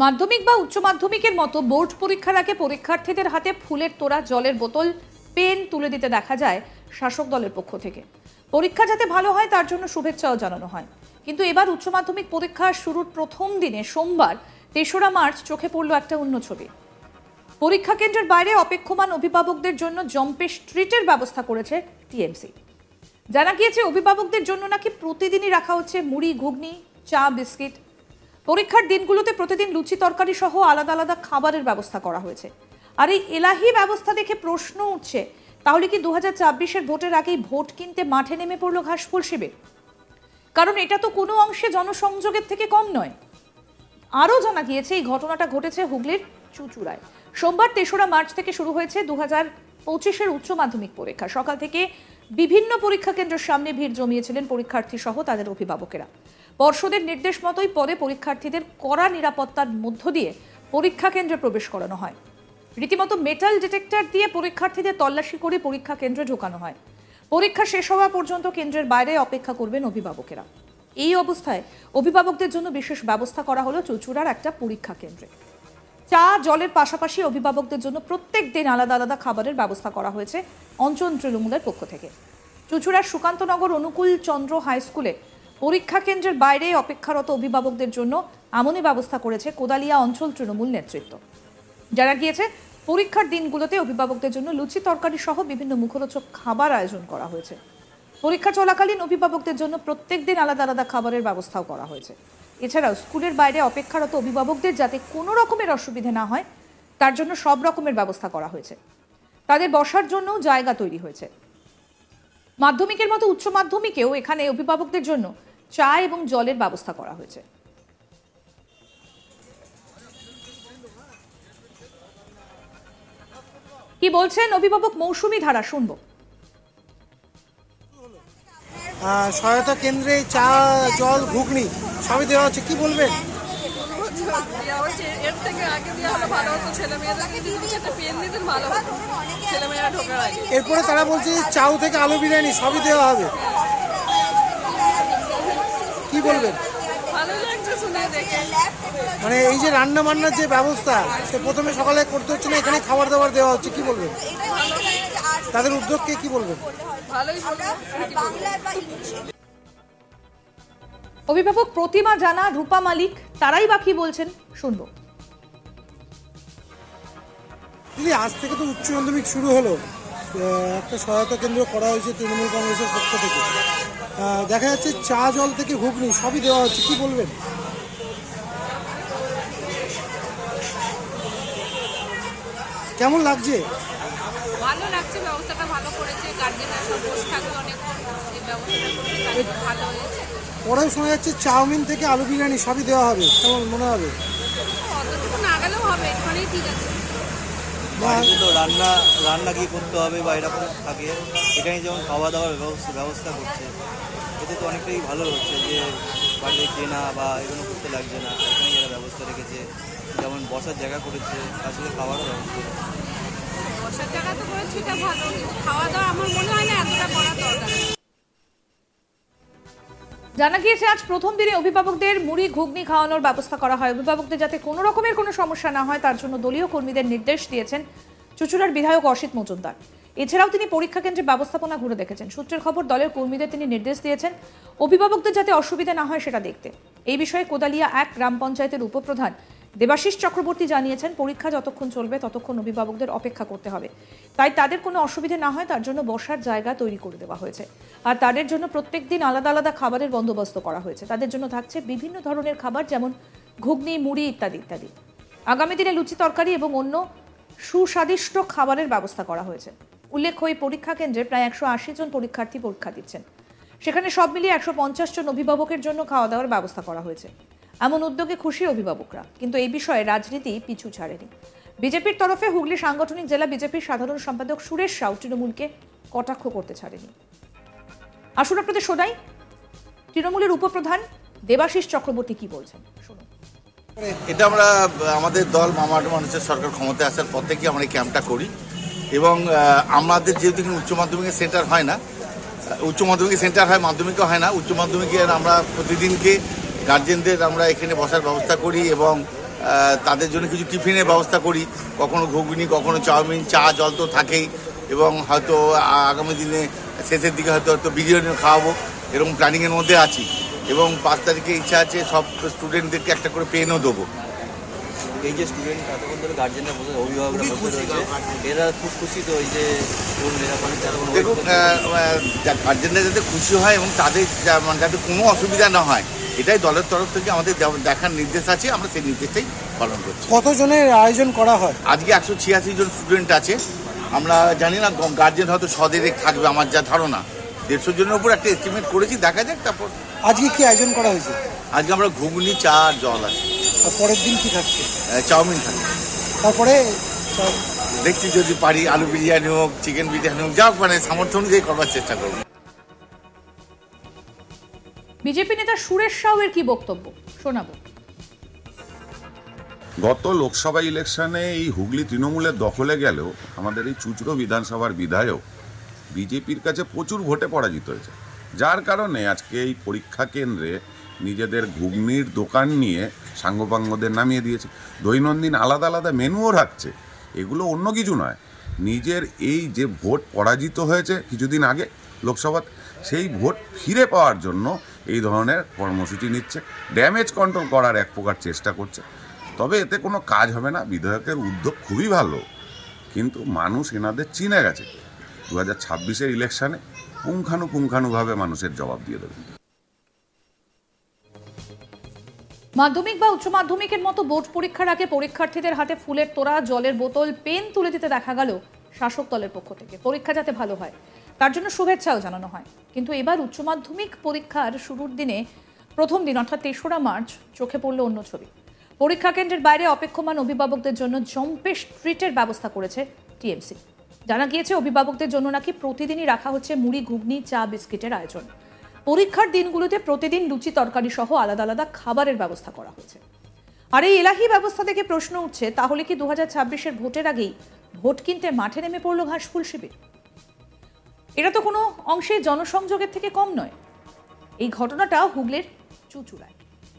মাধ্যমিক বা উচ্চ মাধ্যমিকের মতো বোর্ড পরীক্ষার আগে পরীক্ষার্থীদের হাতে ফুলের তোড়া, জলের বোতল, পেন তুলে দিতে দেখা যায় শাসক দলের পক্ষ থেকে। পরীক্ষা যাতে ভালো হয় তার জন্য শুভেচ্ছাও জানানো হয়। কিন্তু এবার উচ্চ মাধ্যমিক পরীক্ষা শুরুর প্রথম দিনে সোমবার ৩রা মার্চ চোখে পড়ল একটা অন্য ছবি। পরীক্ষা কেন্দ্রের বাইরে অপেক্ষমান অভিভাবকদের জন্য জম্পে স্ট্রিটের ব্যবস্থা করেছে টিএমসি। জানা গিয়েছে অভিভাবকদের জন্য নাকি প্রতিদিনই রাখা হচ্ছে মুড়ি, ঘুগনি, চা, বিস্কিট। পরীক্ষার দিনগুলোতে প্রতিদিন লুচি, তরকারি সহ আলাদা আলাদা খাবারের ব্যবস্থা করা হয়েছে। আর এই এলাহি ব্যবস্থা দেখে প্রশ্ন উঠছে, তাহলে কি 2024-এর ভোটের আগেই ভোট কিনতে মাঠে নেমে পড়ল ঘাসফুল শিবির? কারণ এটা তো কোনো অংশে জনসংযোগের থেকে কম নয়। আরও জানা গিয়েছে এই ঘটনাটা ঘটেছে হুগলির চুঁচুড়ায়। সোমবার ৩রা মার্চ থেকে শুরু হয়েছে 2025-এর উচ্চ মাধ্যমিক পরীক্ষা। সকাল থেকে বিভিন্ন পরীক্ষা কেন্দ্রের সামনে ভিড় জমিয়েছিলেন পরীক্ষার্থী সহ তাদের অভিভাবকেরা। পর্ষদের নির্দেশ মতোই পরে পরীক্ষার্থীদের কড়া নিরাপত্তার মধ্য দিয়ে পরীক্ষা কেন্দ্রে প্রবেশ করানো হয়। রীতিমতো মেটাল ডিটেক্টর দিয়ে পরীক্ষার্থীদের তল্লাশি করে পরীক্ষা কেন্দ্রে ঢোকানো হয়। পরীক্ষা শেষ হওয়া পর্যন্ত কেন্দ্রের বাইরে অপেক্ষা করবেন অভিভাবকেরা। এই অবস্থায় অভিভাবকদের জন্য বিশেষ ব্যবস্থা করা হলো চুঁচুড়ার একটা পরীক্ষা কেন্দ্রে। চা, জলের পাশাপাশি অভিভাবকদের জন্য প্রত্যেক দিন আলাদা আলাদা খাবারের ব্যবস্থা করা হয়েছে অঞ্চল তৃণমূলের পক্ষ থেকে। চুঁচুড়ার সুকান্তনগর অনুকূল চন্দ্র হাই স্কুলে পরীক্ষা কেন্দ্রের বাইরে অপেক্ষারত অভিভাবকদের জন্য এমনই ব্যবস্থা করেছে কোদালিয়া অঞ্চল তৃণমূল নেতৃত্ব। জানা গিয়েছে পরীক্ষার দিনগুলোতে অভিভাবকদের জন্য লুচি, তরকারি সহ বিভিন্ন মুখরোচক খাবার আয়োজন করা হয়েছে। পরীক্ষা চলাকালীন অভিভাবকদের জন্য প্রত্যেক দিন আলাদা আলাদা খাবারের ব্যবস্থাও করা হয়েছে। এছাড়াও স্কুলের বাইরে অপেক্ষারত অভিভাবকদের যাতে কোনো রকমের অসুবিধে না হয় তার জন্য সব রকমের ব্যবস্থা করা হয়েছে। তাদের বসার জন্যও জায়গা তৈরি হয়েছে। মাধ্যমিকের মতো উচ্চ মাধ্যমিকেও এখানে অভিভাবকদের জন্য চা এবং জলের ব্যবস্থা করা হয়েছে। কি বলছেন অভিভাবক মৌসুমী ধারা, শুনবো। সহায়তা কেন্দ্রে চা, জল, ঘুগনি সবই দেওয়া হচ্ছে, কি বলবেন? এর থেকে আগে দেওয়া হলে ভালো হতো, ছেলে মেয়েদেরকে একটা পেন দিতেন ভালো হতো, ছেলে মেয়েরা ঢোকার আগে। এরপরে তারা বলছে চাউ থেকে আলু বিরিয়ানি সবই দেওয়া হবে, কি বলবেন? ভালো লাগছে শুনে দেখে। মানে এই যে রান্না বান্নার যে ব্যবস্থা, সে প্রথমে সকালে করতে হচ্ছে না, এখানে খাবার দাবার দেওয়া হচ্ছে, কি বলবেন? তাদের উদ্যোগকে কি বলবেন? ভালোই বলবো। অভিভাবক প্রতিমা জানা, রূপা মালিক, তারাই বাকি বলছেন, শুনবো। দিদি, আজ থেকে তো উচ্চ মাধ্যমিক শুরু হলো, একটা সহায়তা কেন্দ্র করা হয়েছে তৃণমূল কংগ্রেসের পক্ষ থেকে। দেখা যাচ্ছে চা, জল থেকে ঘুগনি সবই দেওয়া হচ্ছে, কি বলবেন? কেমন লাগছে? ভালো লাগছে, ব্যবস্থাটা ভালো করেছে, গার্জেনরা সব বসে থাকবে অনেকক্ষণ, এই ব্যবস্থাটা ভালো হয়েছে। পরেও শোনা যাচ্ছে চাউমিন থেকে আলু বিরিয়ানি সবই দেওয়া হবে, কেমন মনে হবে? অতটুকু না গেলেও হবে, এখানেই ঠিক আছে। তো রান্না কি করতে হবে বা এরকম থাকে, এখানে যেমন খাওয়া দাওয়ার ব্যবস্থা করছে, এতে তো অনেকটাই ভালো হচ্ছে যে বাড়িতে কেনা বা এগুলো করতে লাগছে না। এখানে যারা ব্যবস্থা রেখেছে, যেমন বসার জায়গা করেছে, আসলে খাওয়ারও ব্যবস্থা করেছে। বসার জায়গা তো করেছে, এটা ভালো, কিন্তু খাওয়া দাওয়া আমার মনে হয় না এতটা করা দরকার। জানা গিয়েছে আজ প্রথম দিনে অভিভাবকদের মুড়ি, ঘুগনি খাওয়ানোর ব্যবস্থা করা হয়। অভিভাবকদের যাতে কোনো রকমের কোনো সমস্যা না হয় তার জন্য দলীয় কর্মীদের নির্দেশ দিয়েছেন চুঁচুড়ার বিধায়ক অসিত মজুমদার। এছাড়াও তিনি পরীক্ষা কেন্দ্রে ব্যবস্থাপনা ঘুরে দেখেছেন। সূত্রের খবর, দলের কর্মীদের তিনি নির্দেশ দিয়েছেন অভিভাবকদের যাতে অসুবিধা না হয় সেটা দেখতে। এই বিষয়ে কোদালিয়া 1 গ্রাম পঞ্চায়েতের উপপ্রধান দেবাশিস চক্রবর্তী জানিয়েছেন, পরীক্ষা যতক্ষণ চলবে ততক্ষণ অভিভাবকদের অপেক্ষা করতে হবে, তাই তাদের কোনো অসুবিধা না হয় তার জন্য বসার জায়গা তৈরি করে দেওয়া হয়েছে। আর তাদের জন্য প্রত্যেক দিন আলাদা আলাদা খাবারের বন্দোবস্ত করা হয়েছে। তাদের জন্য থাকছে বিভিন্ন ধরনের খাবার, যেমন ঘুগনি, মুড়ি ইত্যাদি ইত্যাদি। আগামী দিনে লুচি, তরকারি এবং অন্য সুস্বাদিষ্ট খাবারের ব্যবস্থা করা হয়েছে। উল্লেখ্য, এই পরীক্ষা কেন্দ্রে প্রায় 180 জন পরীক্ষার্থী পরীক্ষা দিচ্ছেন। সেখানে সব মিলিয়ে 150 জন অভিভাবকের জন্য খাওয়া দাওয়ার ব্যবস্থা করা হয়েছে। এমন উদ্যোগে খুশি অভিভাবকরা, কিন্তু এই বিষয়ে রাজনীতি পিছু ছাড়েনি। বিজেপির তরফে হুগলি সাংগঠনিক জেলা বিজেপির সাধারণ সম্পাদক সুরেশ সাউ তৃণমূলকে কটাক্ষ করতে ছাড়েনি। আসুন আপনাদের শোনাই তৃণমূলের উপপ্রধান দেবাশিস চক্রবর্তী কি বলছেন, শুনুন। এটা আমরা আমাদের দল মামাটি মানুষের সরকার ক্ষমতায় আসার পর থেকে আমরা এই ক্যাম্পটা করি, এবং আমাদের যেহেতু এখানে উচ্চ মাধ্যমিকের সেন্টার হয় না, উচ্চ মাধ্যমিকের সেন্টার হয়, মাধ্যমিকও হয় না, উচ্চ মাধ্যমিকের আমরা প্রতিদিনকে গার্জেনদের আমরা এখানে বসার ব্যবস্থা করি এবং তাদের জন্য কিছু টিফিনের ব্যবস্থা করি, কখনো ঘুগনি, কখনো চাউমিন, চা, জল তো থাকেই, এবং হয়তো আগামী দিনে শেষের দিকে হয়তো বিরিয়ানিও খাওয়াবো, এরকম প্ল্যানিংয়ের মধ্যে আছি। এবং 5 তারিখে ইচ্ছা আছে সব স্টুডেন্টদেরকে একটা করে পেনও দেবো। এই যে স্টুডেন্ট এতক্ষণ ধরে গার্জেনরা বসে, অভিভাবকরা বসে রয়েছে, এরা খুব খুশি তো এই যে দেখুন, গার্জেনরা যাতে খুশি হয় এবং তাদের মানে যাতে কোনো অসুবিধা না হয়, এটাই দলের তরফ থেকে আমাদের দেখার নির্দেশ আছে, আমরা সেই নির্দেশটাই পালন করছি। কতজনের আয়োজন করা হয়? আজকে 186 জন স্টুডেন্ট আছে। আমরা জানি না গার্জেন হয়তো 100 থাকবে, আমার যা ধারণা 150 জনের উপর একটা এস্টিমেট করেছি, দেখা যাক। তারপর আজকে কি আয়োজন করা হয়েছে? আজকে আমরা ঘুগনি, চা, জল আছে। আর পরের দিন কি থাকছে? চাউমিন থাকবে। তারপরে দেখছি যদি পারি আলু বিরিয়ানি হোক, চিকেন বিরিয়ানি হোক, যা হোক, মানে সামর্থ্য অনুযায়ী করবার চেষ্টা করবো। বিজেপি নেতা সুরেশ সাউয়ের কি বক্তব্য শোনাবো। গত লোকসভা ইলেকশনে এই হুগলি তৃণমূলের দখলে গেলেও আমাদের এই চুঁচুড়ো বিধানসভার বিধায়ক বিজেপির কাছে প্রচুর ভোটে পরাজিত হয়েছে, যার কারণে আজকে এই পরীক্ষা কেন্দ্রে নিজেদের ঘুগনির দোকান নিয়ে সাঙ্গপাঙ্গদের নামিয়ে দিয়েছে। দৈনন্দিন আলাদা আলাদা মেনুও রাখছে। এগুলো অন্য কিছু নয়, নিজের এই যে ভোট পরাজিত হয়েছে কিছুদিন আগে লোকসভাতে, সেই ভোট ফিরে পাওয়ার জন্য এই ধরনের কর্মসূচি নিচ্ছে, ড্যামেজ কন্ট্রোল করার এক প্রকার চেষ্টা করছে। তবে এতে কোনো কাজ হবে না। বিধায়কের উদ্যোগ খুবই ভালো, কিন্তু মানুষ এনাদের চিনে গেছে। 2026-এর ইলেকশনে পুঙ্খানুপুঙ্খানুভাবে মানুষের জবাব দিয়ে দেবে। মাধ্যমিক বা উচ্চ মাধ্যমিকের মতো বোর্ড পরীক্ষার আগে পরীক্ষার্থীদের হাতে ফুলের তোড়া, জলের বোতল, পেন তুলে দিতে দেখা গেল শাসক দলের পক্ষ থেকে। পরীক্ষা যাতে ভালো হয় তার জন্য শুভেচ্ছাও জানানো হয়। কিন্তু এবার উচ্চ মাধ্যমিক পরীক্ষার শুরুর দিনে প্রথম দিন অর্থাৎ 3রা মার্চ চোখে পড়ল অন্য ছবি। পরীক্ষা কেন্দ্রের বাইরে অপেক্ষমান অভিভাবকদের জন্য জম্পেশ ট্রিটের ব্যবস্থা করেছে টিএমসি। জানা গিয়েছে অভিভাবকদের জন্য নাকি প্রতিদিনই রাখা হচ্ছে মুড়ি, ঘুগনি, চা, বিস্কিটের আয়োজন। পরীক্ষার দিনগুলোতে প্রতিদিন লুচি, তরকারি সহ আলাদা আলাদা খাবারের ব্যবস্থা করা হয়েছে। আর এই এলাহি ব্যবস্থা থেকে প্রশ্ন উঠছে, তাহলে কি 2026-এর ভোটের আগেই ভোট কিনতে মাঠে নেমে পড়ল ঘাসফুল শিবির? এটা তো কোনো অংশে জনসংযোগের থেকে কম নয়। এই ঘটনাটা হুগলির চুঁচুড়ায়।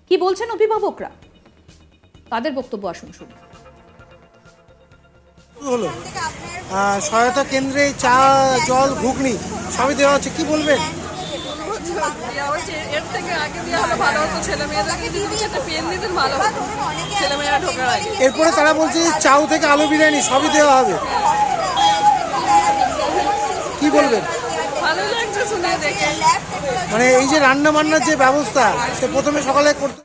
কি বলছেন অভিভাবকরা, তাদের বক্তব্য আসুন শুনি। হলো সহায়তা কেন্দ্রে চা, জল, ঘুগনি সবই দেওয়া হচ্ছে, কি বলবেন? এর থেকে আগে দেওয়া হলে ভালো হতো, ছেলে মেয়েদেরকে একটা পেন দিতেন ভালো হতো, ছেলে মেয়েরা ঢোকার আগে। এরপরে তারা বলছে যে চাউ থেকে আলু বিরিয়ানি সবই দেওয়া হবে, কি বলবেন? ভালো লাগছে শুনে দেখে। মানে এই যে রান্না বান্নার যে ব্যবস্থা, সে প্রথমে সকালে করতে।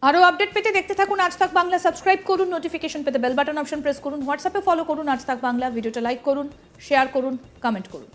আরো আপডেট পেতে দেখতে থাকুন আজ তাক বাংলা। সাবস্ক্রাইব করুন, নোটিফিকেশন পেতে বেল বাটন অপশন প্রেস করুন, হোয়াটসঅ্যাপে ফলো করুন আজ তাক বাংলা, ভিডিওটা লাইক করুন, শেয়ার করুন, কমেন্ট করুন।